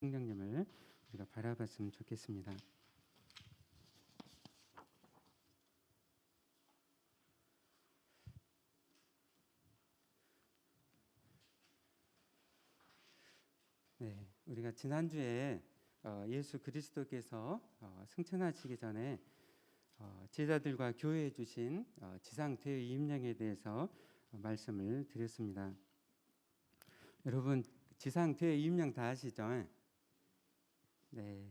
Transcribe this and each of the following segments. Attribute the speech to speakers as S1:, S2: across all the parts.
S1: 성령님을 우리가 바라봤으면 좋겠습니다. 네, 우리가 지난주에 예수 그리스도께서 승천하시기 전에 제자들과 교회에 주신 지상 대의 임령에 대해서 말씀을 드렸습니다. 여러분, 지상 대의 임령 다 아시죠? 네.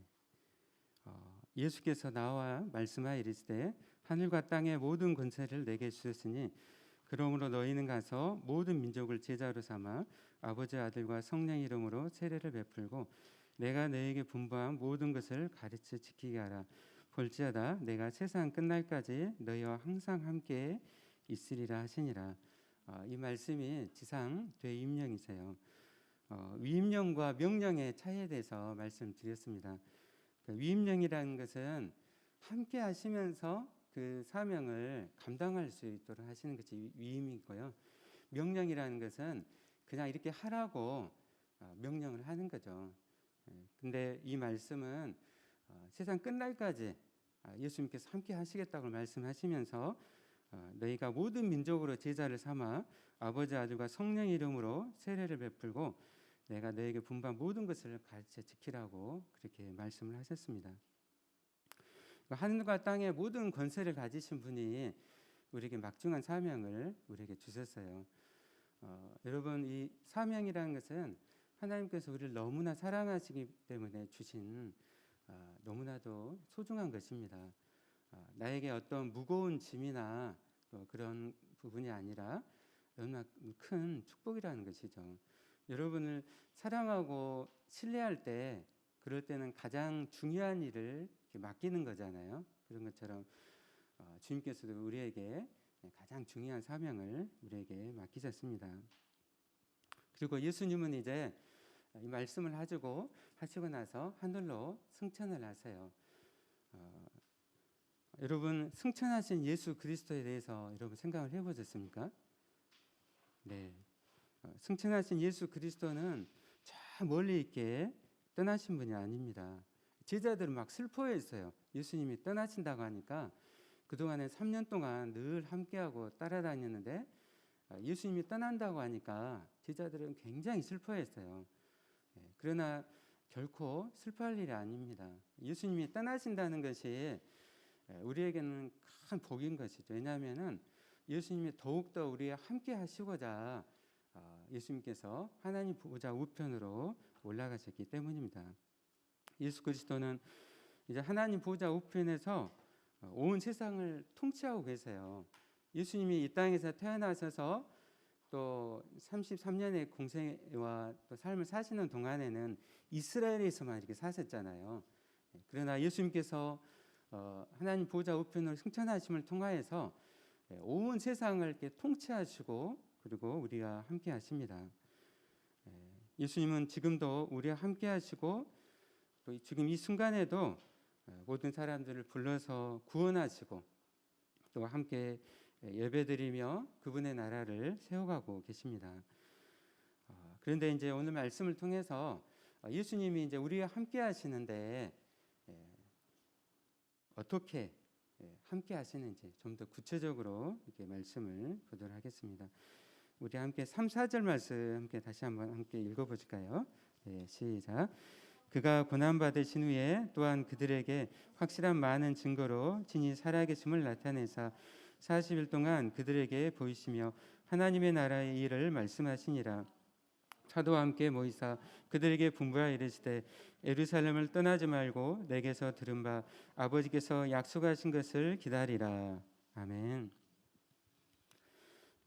S1: 예수께서 나와 말씀하여 이르시되 하늘과 땅의 모든 권세를 내게 주셨으니 그러므로 너희는 가서 모든 민족을 제자로 삼아 아버지 아들과 성령 이름으로 세례를 베풀고 내가 너희에게 분부한 모든 것을 가르쳐 지키게 하라. 볼지어다 내가 세상 끝날까지 너희와 항상 함께 있으리라 하시니라. 이 말씀이 지상 대임령이세요. 위임령과 명령의 차이에 대해서 말씀드렸습니다. 위임령이라는 것은 함께 하시면서 그 사명을 감당할 수 있도록 하시는 것이 위임이고요. 명령이라는 것은 그냥 이렇게 하라고 명령을 하는 거죠. 근데 이 말씀은 세상 끝날까지 예수님께서 함께 하시겠다고 말씀하시면서 너희가 모든 민족으로 제자를 삼아 아버지 아들과 성령 이름으로 세례를 베풀고 내가 너에게 분부한 모든 것을 가르쳐 지키라고 그렇게 말씀을 하셨습니다. 하늘과 땅의 모든 권세를 가지신 분이 우리에게 막중한 사명을 우리에게 주셨어요. 여러분, 이 사명이라는 것은 하나님께서 우리를 너무나 사랑하시기 때문에 주신 너무나도 소중한 것입니다. 나에게 어떤 무거운 짐이나 그런 부분이 아니라 너무나 큰 축복이라는 것이죠. 여러분을 사랑하고 신뢰할 때 그럴 때는 가장 중요한 일을 맡기는 거잖아요. 그런 것처럼 주님께서도 우리에게 가장 중요한 사명을 우리에게 맡기셨습니다. 그리고 예수님은 이제 이 말씀을 하시고 나서 하늘로 승천을 하세요. 여러분, 승천하신 예수 그리스도에 대해서 여러분 생각을 해보셨습니까? 네. 승천하신 예수 그리스도는 저 멀리 있게 떠나신 분이 아닙니다. 제자들은 막 슬퍼했어요. 예수님이 떠나신다고 하니까 그동안에 3년 동안 늘 함께하고 따라다녔는데 예수님이 떠난다고 하니까 제자들은 굉장히 슬퍼했어요. 그러나 결코 슬퍼할 일이 아닙니다. 예수님이 떠나신다는 것이 우리에게는 큰 복인 것이죠. 왜냐하면 예수님이 더욱더 우리와 함께 하시고자 예수님께서 하나님 보좌 우편으로 올라가셨기 때문입니다. 예수 그리스도는 이제 하나님 보좌 우편에서 온 세상을 통치하고 계세요. 예수님이 이 땅에서 태어나셔서 또 33년의 공생애와 또 삶을 사시는 동안에는 이스라엘에서만 이렇게 사셨잖아요. 그러나 예수님께서 하나님 보좌 우편으로 승천하심을 통하여서 온 세상을 이렇게 통치하시고 그리고 우리와 함께 하십니다. 예수님은 지금도 우리와 함께 하시고 또 지금 이 순간에도 모든 사람들을 불러서 구원하시고 또 함께 예배드리며 그분의 나라를 세워가고 계십니다. 그런데 이제 오늘 말씀을 통해서 예수님이 이제 우리와 함께 하시는데 어떻게 함께 하시는지 좀 더 구체적으로 이렇게 말씀을 보도록 하겠습니다. 우리 함께 3, 4절 말씀 함께 다시 한번 함께 읽어보실까요? 시작. 그가 고난받으신 후에 또한 그들에게 확실한 많은 증거로 진히 살아계심을 나타내사 40일 동안 그들에게 보이시며 하나님의 나라의 일을 말씀하시니라. 사도와 함께 모이사 그들에게 분부하여 이르시되 예루살렘을 떠나지 말고 내게서 들은 바 아버지께서 약속하신 것을 기다리라. 아멘.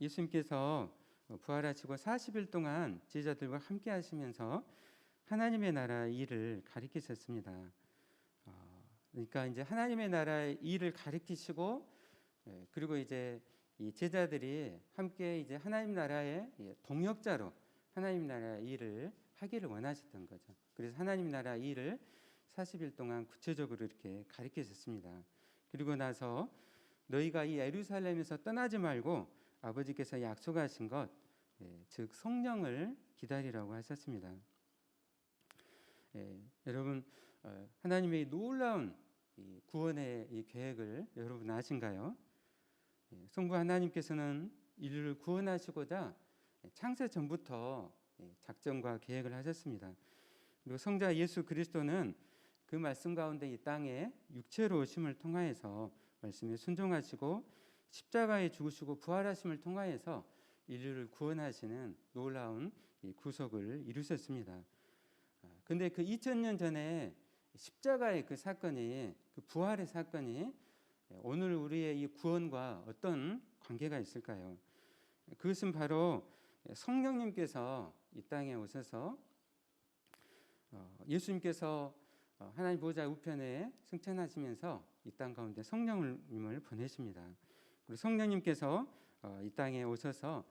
S1: 예수님께서 부활하시고 40일 동안 제자들과 함께 하시면서 하나님의 나라의 일을 가르치셨습니다. 그러니까 이제 하나님의 나라의 일을 가르치시고 그리고 이제 이 제자들이 함께 이제 하나님 나라의 동역자로 하나님 나라의 일을 하기를 원하셨던 거죠. 그래서 하나님 나라 일을 40일 동안 구체적으로 이렇게 가르치셨습니다. 그리고 나서 너희가 이 예루살렘에서 떠나지 말고 아버지께서 약속하신 것, 즉 성령을 기다리라고 하셨습니다. 여러분 하나님의 놀라운 이 구원의 이 계획을 여러분 아신가요? 성부 하나님께서는 인류를 구원하시고자 창세 전부터 작정과 계획을 하셨습니다. 그리고 성자 예수 그리스도는 그 말씀 가운데 이 땅에 육체로 오심을 통하여서 말씀에 순종하시고 십자가에 죽으시고 부활하심을 통하여서 인류를 구원하시는 놀라운 이 구속을 이루셨습니다. 근데 그 2000년 전에 십자가의 그 사건이, 그 부활의 사건이 오늘 우리의 이 구원과 어떤 관계가 있을까요? 그것은 바로 성령님께서 이 땅에 오셔서 예수님께서 하나님 보좌 우편에 승천하시면서 이 땅 가운데 성령님을 보내십니다. 그리고 성령님께서 이 땅에 오셔서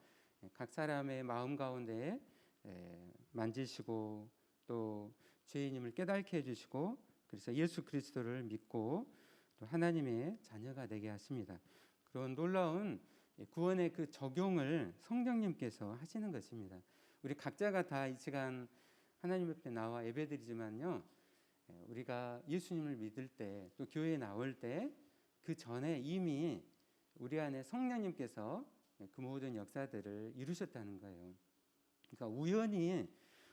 S1: 각 사람의 마음 가운데 만지시고 또 죄인임을 깨닫게 해주시고, 그래서 예수 그리스도를 믿고 또 하나님의 자녀가 되게 하십니다. 그런 놀라운 구원의 그 적용을 성령님께서 하시는 것입니다. 우리 각자가 다 이 시간 하나님 앞에 나와 예배드리지만요, 우리가 예수님을 믿을 때 또 교회에 나올 때 그 전에 이미 우리 안에 성령님께서 그 모든 역사들을 이루셨다는 거예요. 그러니까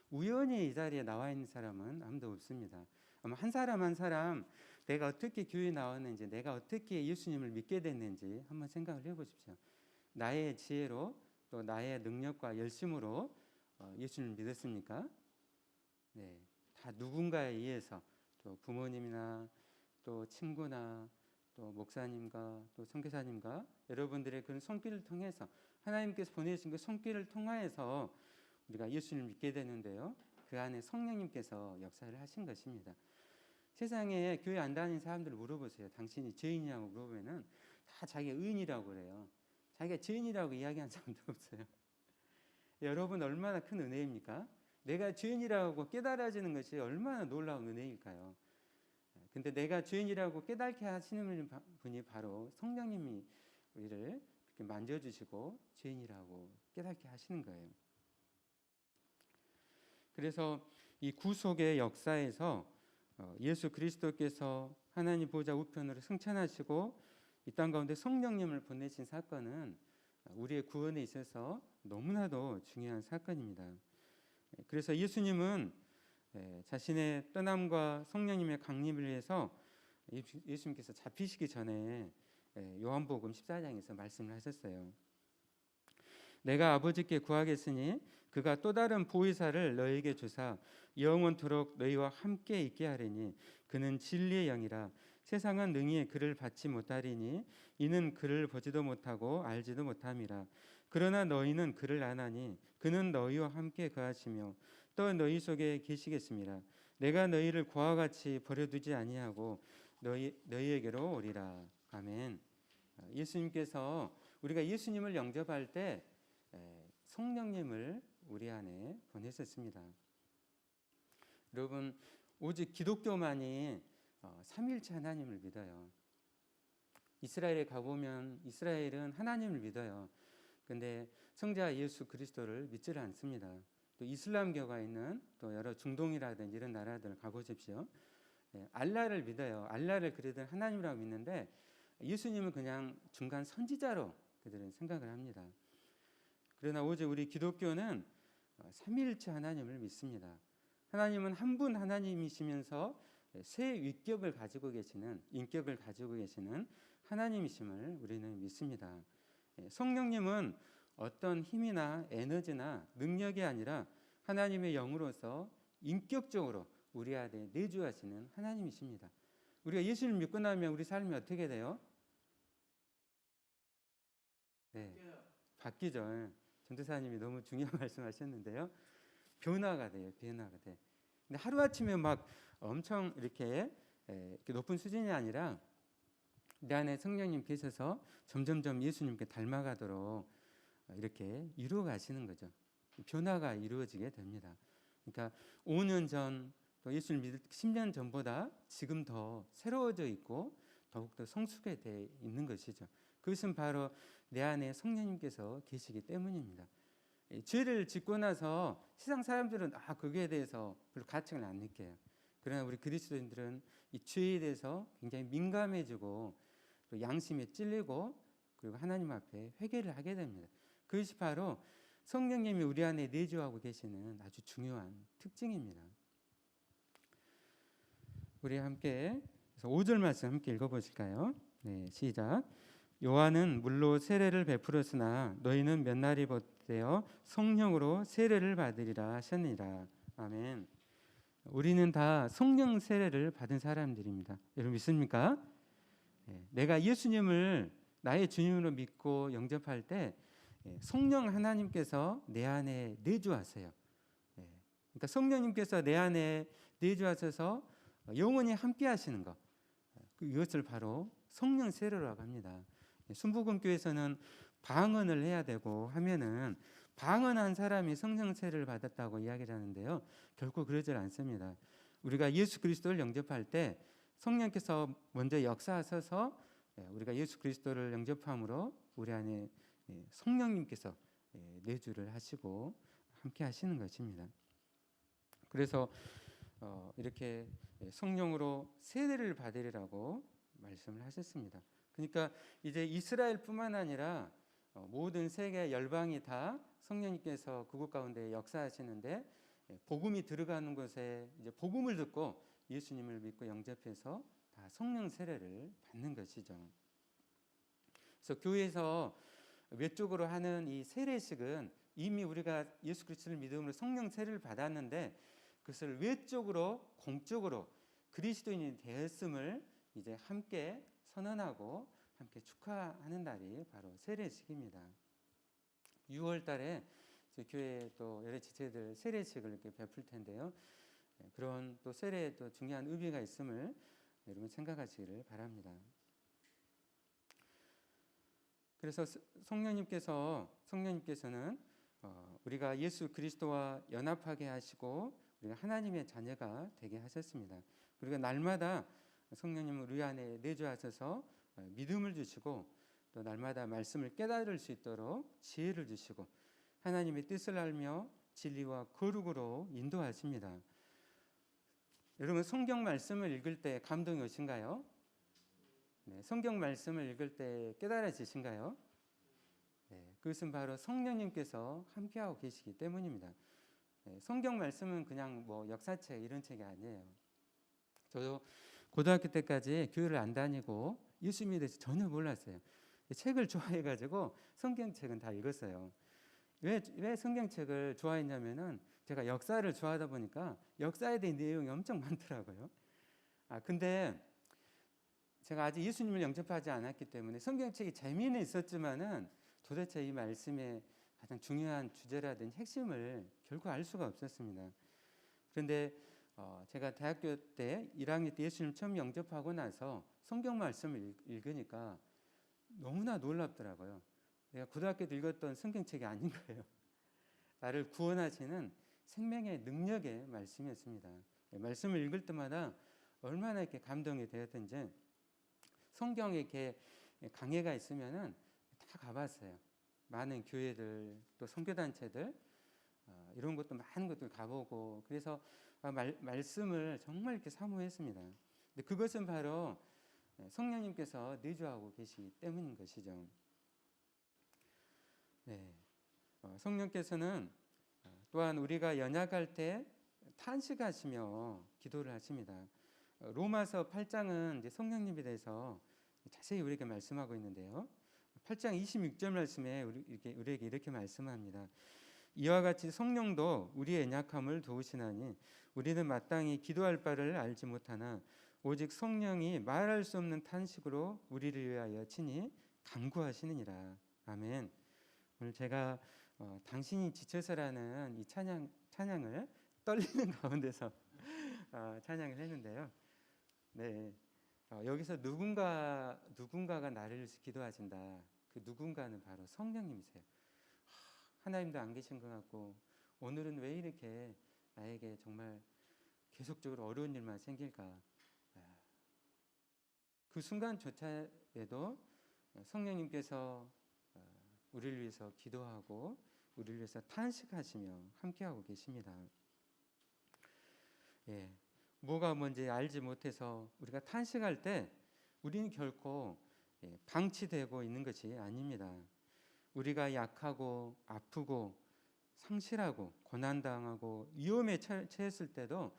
S1: 우연히 이 자리에 나와 있는 사람은 아무도 없습니다. 아마 한 사람 한 사람 내가 어떻게 교회에 나왔는지, 내가 어떻게 예수님을 믿게 됐는지 한번 생각을 해보십시오. 나의 지혜로 또 나의 능력과 열심으로 예수님을 믿었습니까? 네, 다 누군가에 의해서, 또 부모님이나 또 친구나 또 목사님과 또 선교사님과 여러분들의 그런 손길을 통해서, 하나님께서 보내신 그 손길을 통하여서 우리가 예수님을 믿게 되는데요, 그 안에 성령님께서 역사를 하신 것입니다. 세상에 교회 안 다니는 사람들 물어보세요. 당신이 죄인이라고 물어보면은 다 자기가 의인이라고 그래요. 자기가 죄인이라고 이야기하는 사람도 없어요. 여러분, 얼마나 큰 은혜입니까? 내가 죄인이라고 깨달아지는 것이 얼마나 놀라운 은혜일까요? 근데 내가 죄인이라고 깨닫게 하시는 분이 바로 성령님이 우리를 그렇게 만져주시고 죄인이라고 깨닫게 하시는 거예요. 그래서 이 구속의 역사에서 예수 그리스도께서 하나님 보좌 우편으로 승천하시고 이 땅 가운데 성령님을 보내신 사건은 우리의 구원에 있어서 너무나도 중요한 사건입니다. 그래서 예수님은 자신의 떠남과 성령님의 강림을 위해서 예수님께서 잡히시기 전에 요한복음 14장에서 말씀을 하셨어요. 내가 아버지께 구하겠으니 그가 또 다른 보혜사를 너희에게 주사 영원토록 너희와 함께 있게 하리니 그는 진리의 영이라. 세상은 능히 그를 받지 못하리니 이는 그를 보지도 못하고 알지도 못함이라. 그러나 너희는 그를 아나니 그는 너희와 함께 거하시며 또 너희 속에 계시겠습니다. 내가 너희를 고와 같이 버려두지 아니하고 너희에게로 오리라. 아멘. 예수님께서, 우리가 예수님을 영접할 때 성령님을 우리 안에 보내셨습니다. 여러분, 오직 기독교만이 삼위일체 하나님을 믿어요. 이스라엘에 가보면 이스라엘은 하나님을 믿어요. 근데 성자 예수 그리스도를 믿지를 않습니다. 또 이슬람교가 있는 또 여러 중동이라든지 이런 나라들 가보십시오. 알라를 믿어요. 알라를 그들은 하나님이라고 믿는데 예수님은 그냥 중간 선지자로 그들은 생각을 합니다. 그러나 오직 우리 기독교는 삼위일체 하나님을 믿습니다. 하나님은 한 분 하나님이시면서 세 위격을 가지고 계시는, 인격을 가지고 계시는 하나님이심을 우리는 믿습니다. 성령님은 어떤 힘이나 에너지나 능력이 아니라 하나님의 영으로서 인격적으로 우리 안에 내주하시는 하나님이십니다. 우리가 예수를 믿고 나면 우리 삶이 어떻게 돼요? 네, 바뀌죠. 전도사님이 너무 중요한 말씀하셨는데요. 변화가 돼요. 변화가 돼. 근데 하루아침에 막 엄청 이렇게 높은 수준이 아니라 내 안에 성령님 계셔서 점점점 예수님께 닮아가도록 이렇게 이루어 가시는 거죠. 변화가 이루어지게 됩니다. 그러니까 5년 전, 또 예수를 믿을 10년 전보다 지금 더 새로워져 있고 더욱더 성숙해 있는 것이죠. 그것은 바로 내 안에 성령님께서 계시기 때문입니다. 죄를 짓고 나서 세상 사람들은 거기에 대해서 별로 가책을 안 느껴요. 그러나 우리 그리스도인들은 이 죄에 대해서 굉장히 민감해지고 또 양심에 찔리고 그리고 하나님 앞에 회개를 하게 됩니다. 그것이 바로 성령님이 우리 안에 내주하고 계시는 아주 중요한 특징입니다. 우리 함께 5절 말씀 함께 읽어보실까요? 네, 시작. 요한은 물로 세례를 베풀었으나 너희는 몇 날이 벗되어 성령으로 세례를 받으리라 하셨느니라. 아멘. 우리는 다 성령 세례를 받은 사람들입니다. 여러분 믿습니까? 내가 예수님을 나의 주님으로 믿고 영접할 때 성령 하나님께서 내 안에 내주하세요. 그러니까 성령님께서 내 안에 내주하셔서 영원히 함께 하시는 것, 이것을 바로 성령 세례라고 합니다. 순복음교회에서는 방언을 해야 되고 하면은 방언한 사람이 성령 세례를 받았다고 이야기를 하는데요. 결코 그러질 않습니다. 우리가 예수 그리스도를 영접할 때 성령께서 먼저 역사하셔서 우리가 예수 그리스도를 영접함으로 우리 안에 성령님께서 내주를 하시고 함께 하시는 것입니다. 그래서 이렇게 성령으로 세례를 받으리라고 말씀을 하셨습니다. 그러니까 이제 이스라엘뿐만 아니라 모든 세계 열방이 다 성령님께서 그곳 가운데 역사하시는데 복음이 들어가는 곳에 이제 복음을 듣고 예수님을 믿고 영접해서 다 성령 세례를 받는 것이죠. 그래서 교회에서 외적으로 하는 이 세례식은 이미 우리가 예수 그리스도를 믿음으로 성령 세례를 받았는데 그것을 외적으로 공적으로 그리스도인이 되었음을 이제 함께 선언하고 함께 축하하는 날이 바로 세례식입니다. 6월 달에 교회 또 여러 지체들 세례식을 이렇게 베풀 텐데요. 그런 또 세례에 또 중요한 의미가 있음을 여러분 생각하시기를 바랍니다. 그래서 성령님께서는 우리가 예수 그리스도와 연합하게 하시고 우리가 하나님의 자녀가 되게 하셨습니다. 그리고 날마다 성령님을 우리 안에 내주하셔서 믿음을 주시고 또 날마다 말씀을 깨달을 수 있도록 지혜를 주시고 하나님의 뜻을 알며 진리와 거룩으로 인도하십니다. 여러분 성경 말씀을 읽을 때 감동이 오신가요? 네, 성경 말씀을 읽을 때 깨달아지신가요? 네, 그것은 바로 성령님께서 함께하고 계시기 때문입니다. 네, 성경 말씀은 그냥 뭐 역사책 이런 책이 아니에요. 저도 고등학교 때까지 교회를 안 다니고 예수님에 대해서 전혀 몰랐어요. 책을 좋아해가지고 성경책은 다 읽었어요. 왜 성경책을 좋아했냐면은 제가 역사를 좋아하다 보니까 역사에 대한 내용이 엄청 많더라고요. 근데 제가 아직 예수님을 영접하지 않았기 때문에 성경책이 재미는 있었지만은 도대체 이 말씀의 가장 중요한 주제라든지 핵심을 결코 알 수가 없었습니다. 그런데 제가 대학교 때 1학년 때 예수님 처음 영접하고 나서 성경 말씀을 읽으니까 너무나 놀랍더라고요. 내가 고등학교 때 읽었던 성경책이 아닌 거예요. 나를 구원하시는 생명의 능력의 말씀이었습니다. 말씀을 읽을 때마다 얼마나 이렇게 감동이 되었든지 성경에 이렇게 강해가 있으면은 다 가봤어요. 많은 교회들 또 선교단체들 이런 것도 많은 것들 가보고 그래서 말씀을 정말 이렇게 사모했습니다. 근데 그것은 바로 성령님께서 내주하고 계시기 때문인 것이죠. 네, 성령께서는 또한 우리가 연약할 때 탄식하시며 기도를 하십니다. 로마서 8장은 이제 성령님에 대해서 자세히 우리에게 말씀하고 있는데요. 8장 26절 말씀에 우리에게 이렇게 말씀합니다. 이와 같이 성령도 우리의 연약함을 도우시나니 우리는 마땅히 기도할 바를 알지 못하나 오직 성령이 말할 수 없는 탄식으로 우리를 위하여 친히 간구하시느니라. 아멘. 오늘 제가 당신이 지쳐서라는 이 찬양을 떨리는 가운데서 찬양을 했는데요. 네, 여기서 누군가가 나를 위해서 기도하신다. 그 누군가는 바로 성령님이세요. 하나님도 안 계신 것 같고 오늘은 왜 이렇게 나에게 정말 계속적으로 어려운 일만 생길까? 그 순간조차에도 성령님께서 우리를 위해서 기도하고 우리를 위해서 탄식하시며 함께하고 계십니다. 예, 뭐가 뭔지 알지 못해서 우리가 탄식할 때 우리는 결코 방치되고 있는 것이 아닙니다. 우리가 약하고 아프고 상실하고 고난당하고 위험에 처했을 때도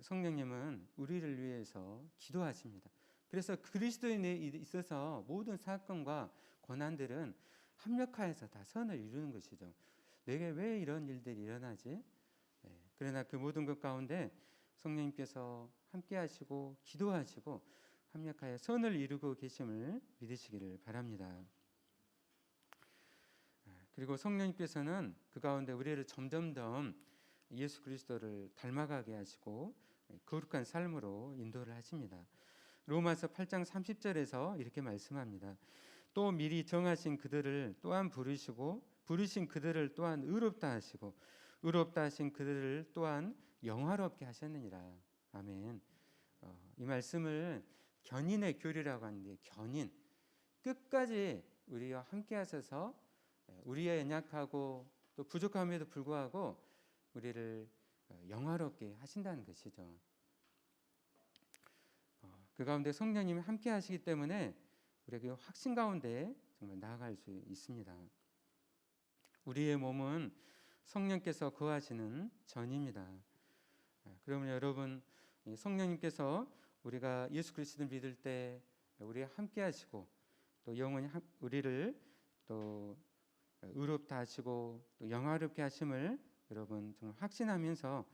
S1: 성령님은 우리를 위해서 기도하십니다. 그래서 그리스도인에 있어서 모든 사건과 고난들은 합력하여서 다 선을 이루는 것이죠. 내게 왜 이런 일들이 일어나지? 그러나 그 모든 것 가운데 성령님께서 함께 하시고 기도하시고 합력하여 선을 이루고 계심을 믿으시기를 바랍니다. 그리고 성령님께서는 그 가운데 우리를 점점 더 예수 그리스도를 닮아가게 하시고 거룩한 삶으로 인도를 하십니다. 로마서 8장 30절에서 이렇게 말씀합니다. 또 미리 정하신 그들을 또한 부르시고 부르신 그들을 또한 의롭다 하시고 의롭다 하신 그들을 또한 영화롭게 하셨느니라. 아멘. 이 말씀을 견인의 교리라고 하는데, 견인, 끝까지 우리와 함께 하셔서 우리의 연약하고 또 부족함에도 불구하고 우리를 영화롭게 하신다는 것이죠. 그 가운데 성령님이 함께 하시기 때문에 우리가 그 확신 가운데 정말 나아갈 수 있습니다. 우리의 몸은 성령께서 거하시는 전입니다. 그러면 여러분, 성령님께서 우리가 예수 그리스도를 믿을 때 우리와 함께 하시고 또 영원히 우리를 또 의롭다 하시고 또 영화롭게 하심을 여러분 정말 확신하면서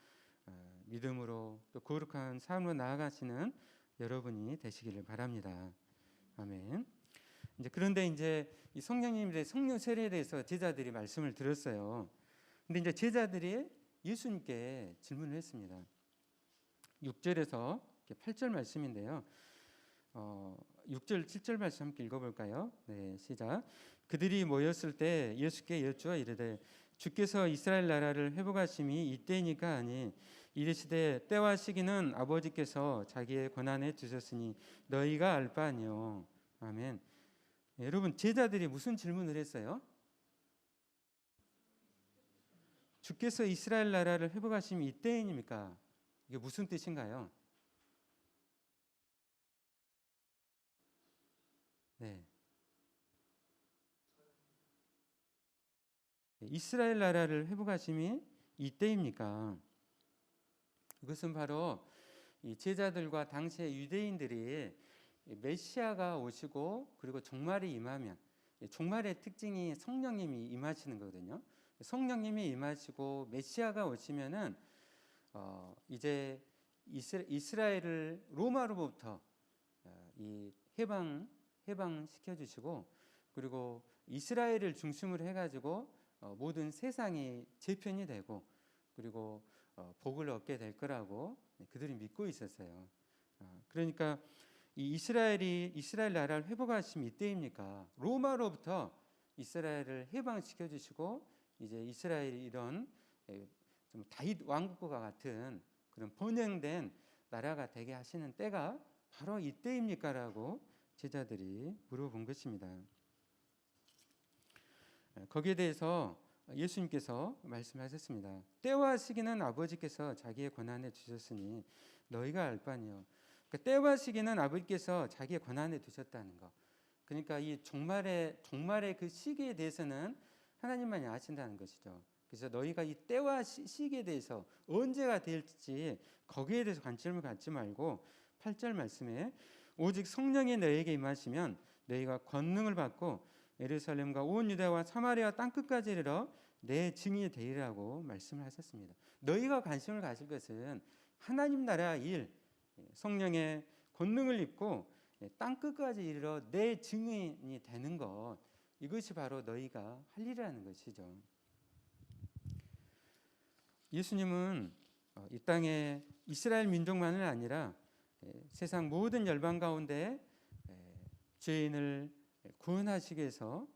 S1: 믿음으로 또 거룩한 삶으로 나아가시는 여러분이 되시기를 바랍니다. 아멘. 그런데 이 성령님의 성령 세례에 대해서 제자들이 말씀을 들었어요. 근데 이제 제자들이 예수님께 질문을 했습니다. 6절에서 8절 말씀인데요. 6절, 7절 말씀 함께 읽어볼까요? 네, 시작. 그들이 모였을 때 예수께 여쭈어 이르되 주께서 이스라엘 나라를 회복하심이 이때니까 아니 이르시되 때와 시기는 아버지께서 자기의 권한에 두셨으니 너희가 알 바 아니요. 아멘. 여러분, 제자들이 무슨 질문을 했어요? 주께서 이스라엘 나라를 회복하심이 이때입니까? 이게 무슨 뜻인가요? 네. 이스라엘 나라를 회복하심이 이때입니까? 이것은 바로 이 제자들과 당시의 유대인들이 메시아가 오시고 그리고 종말이 임하면, 종말의 특징이 성령님이 임하시는 거거든요. 성령님이 임하시고 메시아가 오시면은 이제 이스라엘을 로마로부터 이 해방시켜 주시고 그리고 이스라엘을 중심으로 해가지고 모든 세상이 재편이 되고 그리고 복을 얻게 될 거라고 그들이 믿고 있었어요. 그러니까 이 이스라엘 나라를 회복하심 이때입니까? 로마로부터 이스라엘을 해방시켜 주시고 이제 이스라엘이 이런 좀 다윗 왕국과 같은 그런 번영된 나라가 되게 하시는 때가 바로 이때입니까라고 제자들이 물어본 것입니다. 거기에 대해서 예수님께서 말씀하셨습니다. 때와 시기는 아버지께서 자기의 권한에 두셨으니 너희가 알 바 아니요. 그러니까 때와 시기는 아버지께서 자기의 권한에 두셨다는 거. 그러니까 이 종말의 그 시기에 대해서는 하나님만이 아신다는 것이죠. 그래서 너희가 이 때와 시기에 대해서 언제가 될지 거기에 대해서 관심을 갖지 말고 8절 말씀에 오직 성령이 너희에게 임하시면 너희가 권능을 받고 예루살렘과 온 유대와 사마리아 땅끝까지 이르러 내 증인이 되리라고 말씀을 하셨습니다. 너희가 관심을 가질 것은 하나님 나라 일, 성령의 권능을 입고 땅끝까지 이르러 내 증인이 되는 것, 이것이 바로 너희가 할 일이라는 것이죠. 예수님은 이 땅에 이스라엘 민족만은 아니라 세상 모든 열방 가운데 죄인을 구원하시기 위해서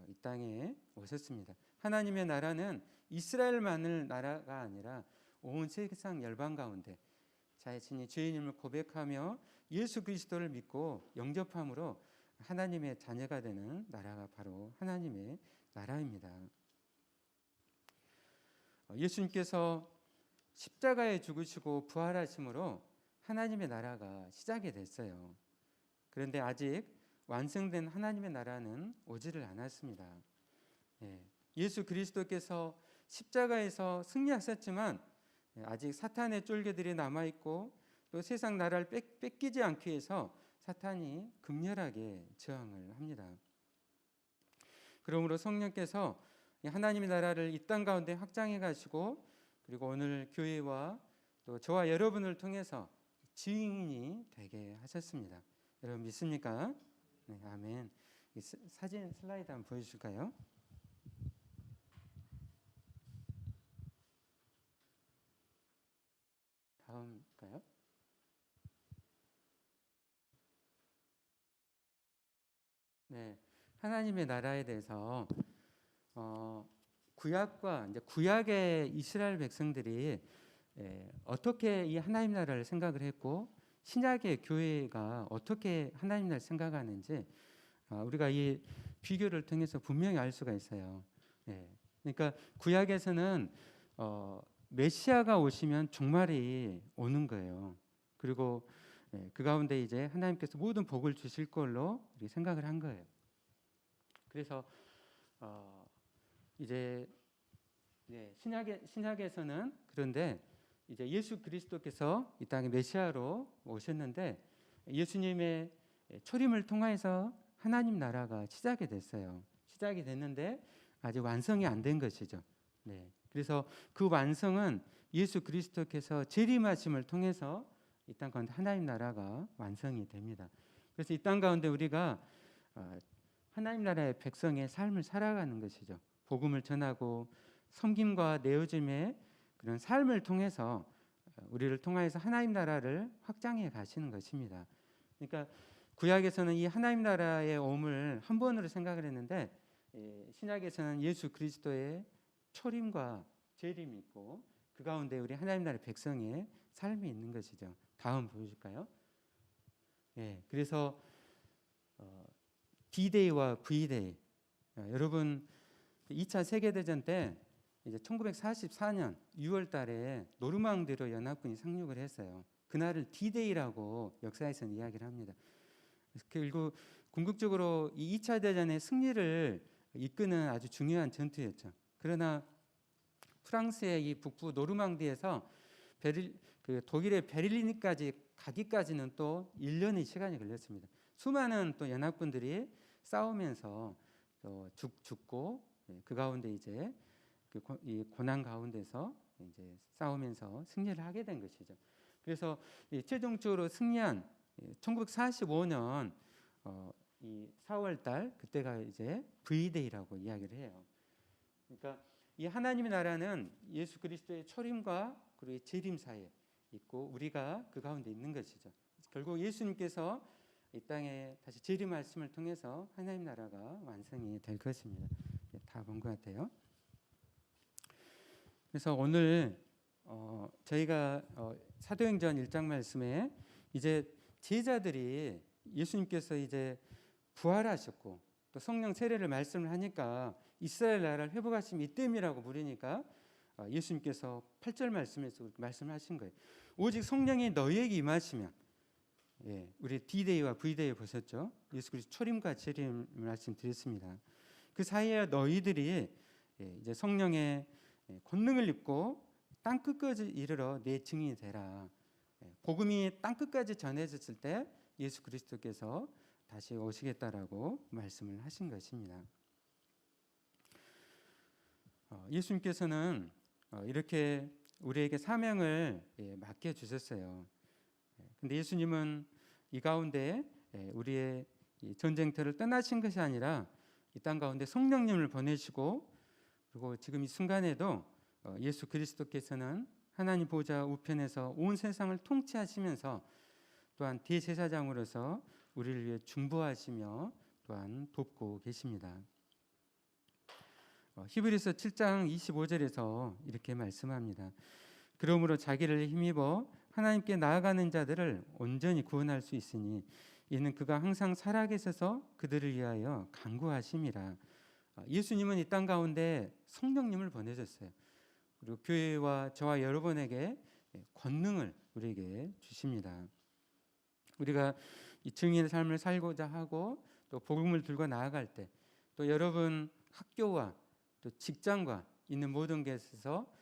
S1: 이 땅에 오셨습니다. 하나님의 나라는 이스라엘만을 나라가 아니라 온 세상 열방 가운데 자신이 죄인임을 고백하며 예수 그리스도를 믿고 영접함으로 하나님의 자녀가 되는 나라가 바로 하나님의 나라입니다. 예수님께서 십자가에 죽으시고 부활하심으로 하나님의 나라가 시작이 됐어요. 그런데 아직 완성된 하나님의 나라는 오지를 않았습니다. 예수 그리스도께서 십자가에서 승리하셨지만 아직 사탄의 쫄개들이 남아있고 또 세상 나라를 뺏기지 않기 위해서 사탄이 극렬하게 저항을 합니다. 그러므로 성령께서 하나님의 나라를 이 땅 가운데 확장해 가시고 그리고 오늘 교회와 또 저와 여러분을 통해서 증인이 되게 하셨습니다. 여러분 믿습니까? 네, 아멘. 사진 슬라이드 한번 보여주실까요? 다음일까요? 네, 하나님의 나라에 대해서 구약과 이제 구약의 이스라엘 백성들이 어떻게 이 하나님 나라를 생각을 했고 신약의 교회가 어떻게 하나님 나라를 생각하는지 우리가 이 비교를 통해서 분명히 알 수가 있어요. 그러니까 구약에서는 메시아가 오시면 종말이 오는 거예요. 그리고 그 가운데 이제 하나님께서 모든 복을 주실 걸로 우리 생각을 한 거예요. 그래서 이제 신약에서는 그런데 이제 예수 그리스도께서 이 땅에 메시아로 오셨는데 예수님의 초림을 통해서 하나님 나라가 시작이 됐어요. 시작이 됐는데 아직 완성이 안 된 것이죠. 그래서 그 완성은 예수 그리스도께서 재림하심을 통해서 이 땅 가운데 하나님 나라가 완성이 됩니다. 그래서 이 땅 가운데 우리가 하나님 나라의 백성의 삶을 살아가는 것이죠. 복음을 전하고 섬김과 내어짐의 그런 삶을 통해서 우리를 통하여서 하나님 나라를 확장해 가시는 것입니다. 그러니까 구약에서는 이 하나님 나라의 오음을 한 번으로 생각을 했는데 신약에서는 예수 그리스도의 초림과 재림이 있고 그 가운데 우리 하나님 나라의 백성의 삶이 있는 것이죠. 다음 보여줄까요? 그래서 D-Day와 V-Day 여러분 2차 세계대전 때 이제 1944년 6월 달에 노르망디로 연합군이 상륙을 했어요. 그날을 D-Day라고 역사에서는 이야기를 합니다. 그리고 궁극적으로 이 2차 대전의 승리를 이끄는 아주 중요한 전투였죠. 그러나 프랑스의 이 북부 노르망디에서 독일의 베를린까지 가기까지는 또 1년의 시간이 걸렸습니다. 수많은 또 연합군들이 싸우면서 또 죽고 그 가운데 이제 이 고난 가운데서 이제 싸우면서 승리를 하게 된 것이죠. 그래서 최종적으로 승리한 1945년 이 4월달 그때가 이제 V-Day라고 이야기를 해요. 그러니까 이 하나님의 나라는 예수 그리스도의 초림과 그리고 재림 사이에 있고 우리가 그 가운데 있는 것이죠. 결국 예수님께서 이 땅에 다시 재림하심을 통해서 하나님 나라가 완성이 될 것입니다. 다 본 것 같아요. 그래서 오늘 저희가 사도행전 1장 말씀에 이제 제자들이 예수님께서 이제 부활하셨고 또 성령 세례를 말씀을 하니까 이스라엘 나라를 회복하심 이때이라고 물으니까 예수님께서 8절 말씀에서 말씀하신 거예요. 오직 성령이 너희에게 임하시면 우리 D-Day와 V-Day 보셨죠? 예수 그리스도 초림과 재림을 말씀드렸습니다. 그 사이에 너희들이 이제 성령의 권능을 입고 땅 끝까지 이르러 내 증인이 되라. 복음이 땅 끝까지 전해졌을 때 예수 그리스도께서 다시 오시겠다라고 말씀을 하신 것입니다. 예수님께서는 이렇게 우리에게 사명을 맡겨 주셨어요. 근데 예수님은 이 가운데 우리의 전쟁터를 떠나신 것이 아니라 이 땅 가운데 성령님을 보내시고 그리고 지금 이 순간에도 예수 그리스도께서는 하나님 보좌 우편에서 온 세상을 통치하시면서 또한 대제사장으로서 우리를 위해 중보하시며 또한 돕고 계십니다. 히브리서 7장 25절에서 이렇게 말씀합니다. 그러므로 자기를 힘입어 하나님께 나아가는 자들을 온전히 구원할 수 있으니 이는 그가 항상 살아계셔서 그들을 위하여 간구하심이라. 예수님은 이 땅 가운데 성령님을 보내셨어요. 그리고 교회와 저와 여러분에게 권능을 우리에게 주십니다. 우리가 이 증인의 삶을 살고자 하고 또 복음을 들고 나아갈 때, 또 여러분 학교와 또 직장과 있는 모든 곳에서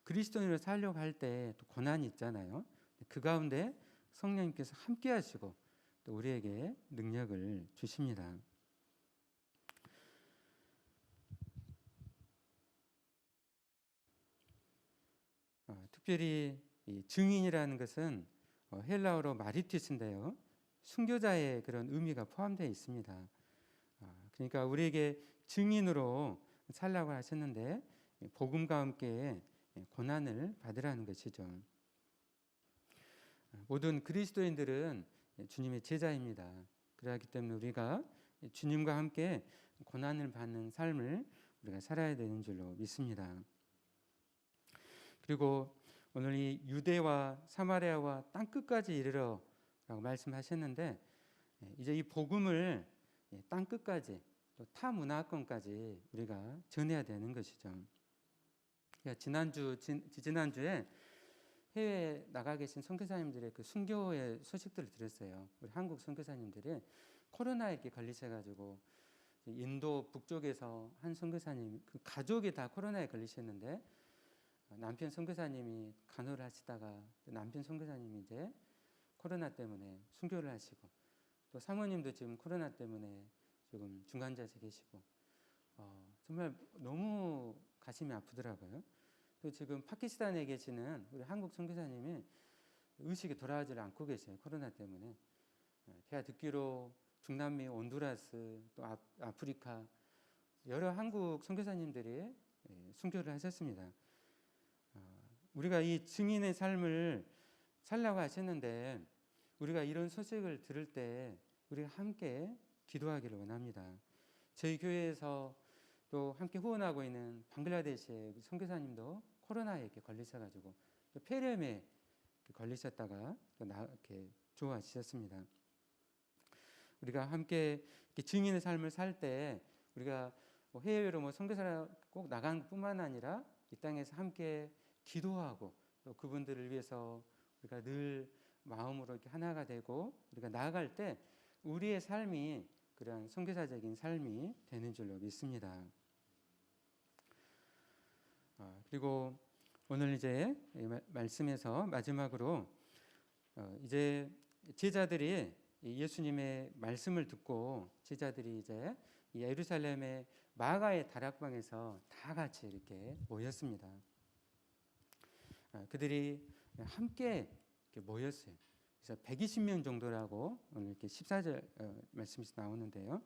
S1: 그리스도인으로 살려고 할 때 또 고난이 있잖아요. 그 가운데 성령님께서 함께 하시고 또 우리에게 능력을 주십니다. 특별히 이 증인이라는 것은 헬라어로 마리티스인데요, 순교자의 그런 의미가 포함되어 있습니다. 그러니까 우리에게 증인으로 살라고 하셨는데 복음과 함께 고난을 받으라는 것이죠. 모든 그리스도인들은 주님의 제자입니다. 그렇기 때문에 우리가 주님과 함께 고난을 받는 삶을 우리가 살아야 되는 줄로 믿습니다. 그리고 오늘 이 유대와 사마리아와 땅끝까지 이르러라고 말씀하셨는데, 이제 이 복음을 땅끝까지 또 타 문화권까지 우리가 전해야 되는 것이죠. 지난주에 해외에 나가 계신 선교사님들의 그 순교의 소식들을 들었어요. 우리 한국 선교사님들이 코로나에 이렇게 걸리셔가지고 인도 북쪽에서 한 선교사님 그 가족이 다 코로나에 걸리셨는데, 남편 선교사님이 간호를 하시다가 남편 선교사님이 이제 코로나 때문에 순교를 하시고, 또 사모님도 지금 코로나 때문에 조금 중환자실에 계시고, 정말 너무 가슴이 아프더라고요. 또 지금 파키스탄에 계시는 우리 한국 선교사님이 의식이 돌아오지 않고 계세요. 코로나 때문에. 제가 듣기로 중남미, 온두라스, 또 아프리카 여러 한국 선교사님들이 순교를 하셨습니다. 우리가 이 증인의 삶을 살라고 하셨는데, 우리가 이런 소식을 들을 때 우리가 함께 기도하기를 원합니다. 저희 교회에서 또 함께 후원하고 있는 방글라데시의 선교사님도 코로나에 이렇게 걸리셔가지고 폐렴에 걸리셨다가 이렇게 좋아지셨습니다. 우리가 함께 증인의 삶을 살 때 우리가 해외로 선교사를 꼭 나간 것뿐만 아니라 이 땅에서 함께 기도하고 또 그분들을 위해서 우리가 늘 마음으로 이렇게 하나가 되고 우리가 나아갈 때 우리의 삶이 그런 선교사적인 삶이 되는 줄로 믿습니다. 그리고 오늘 이제 말씀에서 마지막으로 이제 제자들이 예수님의 말씀을 듣고 제자들이 이제 예루살렘의 마가의 다락방에서 다 같이 이렇게 모였습니다. 그들이 함께 이렇게 모였어요. 그래서 120명 정도라고 오늘 이렇게 14절 말씀에서 나오는데요.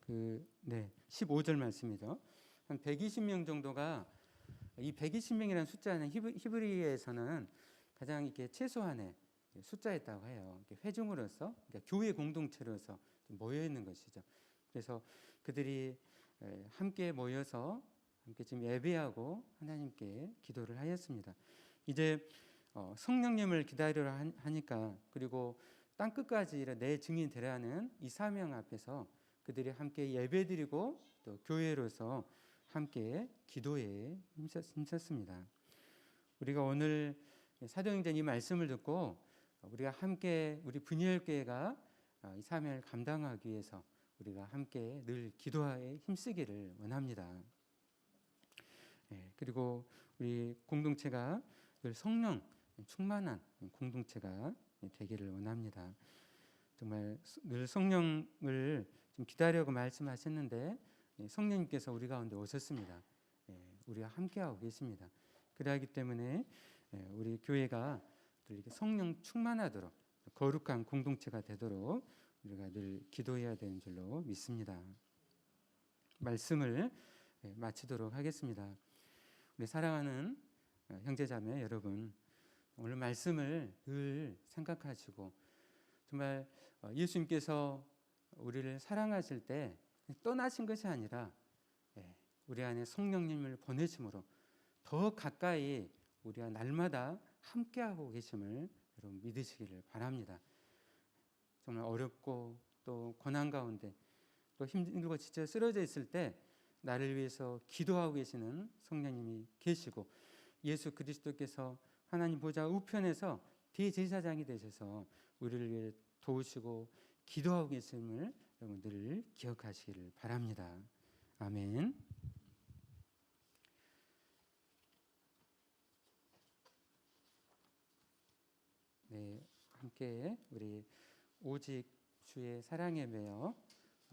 S1: 15절 말씀이죠. 한 120명 정도가, 이 120명이라는 숫자는 히브리어에서는 가장 이렇게 최소한의 숫자였다고 해요. 회중으로서, 그러니까 교회 공동체로서 모여 있는 것이죠. 그래서 그들이 함께 모여서 함께 지금 예배하고 하나님께 기도를 하였습니다. 이제 성령님을 기다리려 하니까, 그리고 땅 끝까지 내 증인 되라는 이 사명 앞에서 그들이 함께 예배드리고 또 교회로서 함께 기도에 힘썼습니다. 우리가 오늘 사도행전 이 말씀을 듣고 우리가 함께 우리 분열교회가 이 사명을 감당하기 위해서 우리가 함께 늘 기도에 힘쓰기를 원합니다. 그리고 우리 공동체가 늘 성령 충만한 공동체가 되기를 원합니다. 정말 늘 성령을 좀 기다려고 말씀하셨는데 성령님께서 우리 가운데 오셨습니다. 우리와 함께하고 계십니다. 그러기 때문에 우리 교회가 이렇게 성령 충만하도록 거룩한 공동체가 되도록 우리가 늘 기도해야 되는 줄로 믿습니다. 말씀을 마치도록 하겠습니다. 우리 사랑하는 형제자매 여러분, 오늘 말씀을 늘 생각하시고 정말 예수님께서 우리를 사랑하실 때 떠나신 것이 아니라 우리 안에 성령님을 보내심으로 더 가까이 우리가 날마다 함께하고 계심을 여러분 믿으시기를 바랍니다. 정말 어렵고 또 고난 가운데 또 힘들고 지쳐 쓰러져 있을 때 나를 위해서 기도하고 계시는 성령님이 계시고 예수 그리스도께서 하나님 보좌 우편에서 대제사장이 되셔서 우리를 위해 도우시고 기도하고 계심을 여러분들 기억하시기를 바랍니다. 아멘. 네, 함께 우리 오직 주의 사랑에 매여